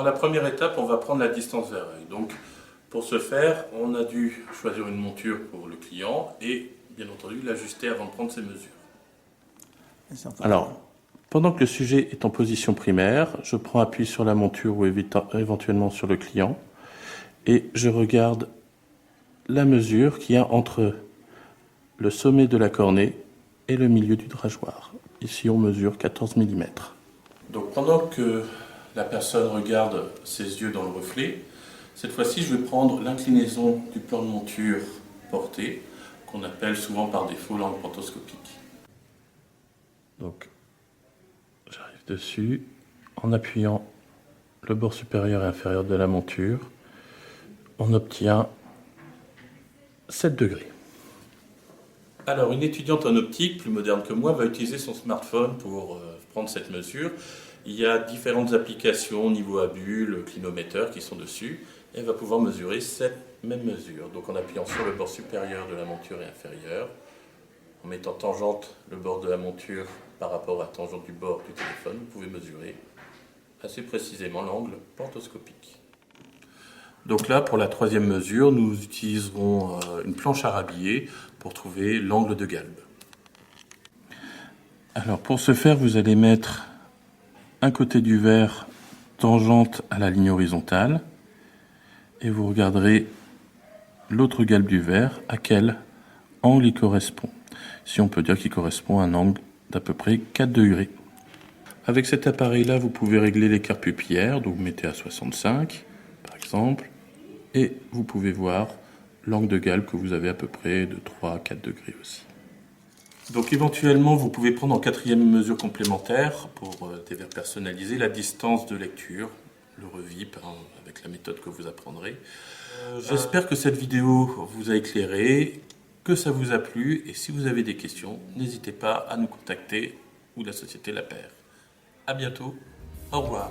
la première étape, on va prendre la distance vers l'œil. Donc, pour ce faire, on a dû choisir une monture pour le client et, bien entendu, l'ajuster avant de prendre ses mesures. Alors, pendant que le sujet est en position primaire, je prends appui sur la monture ou éventuellement sur le client et je regarde la mesure qu'il y a entre le sommet de la cornée et le milieu du drageoir. Ici, on mesure 14 mm. Donc, pendant que la personne regarde ses yeux dans le reflet, cette fois-ci, je vais prendre l'inclinaison du plan de monture porté, qu'on appelle souvent par défaut l'angle pantoscopique. Donc, j'arrive dessus en appuyant le bord supérieur et inférieur de la monture. On obtient 7 degrés. Alors, une étudiante en optique, plus moderne que moi, va utiliser son smartphone pour prendre cette mesure. Il y a différentes applications, niveau à bulle, clinomètre qui sont dessus. Et elle va pouvoir mesurer cette même mesure. Donc, en appuyant sur le bord supérieur de la monture et inférieur, en mettant tangente le bord de la monture par rapport à tangente du bord du téléphone, vous pouvez mesurer assez précisément l'angle pantoscopique. Donc là, pour la troisième mesure, nous utiliserons une planche à rhabiller pour trouver l'angle de galbe. Alors pour ce faire, vous allez mettre un côté du verre tangente à la ligne horizontale et vous regarderez l'autre galbe du verre, à quel angle il correspond. Si on peut dire qu'il correspond à un angle d'à peu près 4 degrés. Avec cet appareil-là, vous pouvez régler l'écart pupillaire, donc vous mettez à 65 par exemple, et vous pouvez voir l'angle de galbe que vous avez à peu près de 3 à 4 degrés aussi. Donc éventuellement, vous pouvez prendre en quatrième mesure complémentaire pour des verres personnalisés la distance de lecture, le revip, avec la méthode que vous apprendrez. J'espère que cette vidéo vous a éclairé, que ça vous a plu, et si vous avez des questions, n'hésitez pas à nous contacter ou la société La Paire. À bientôt, au revoir.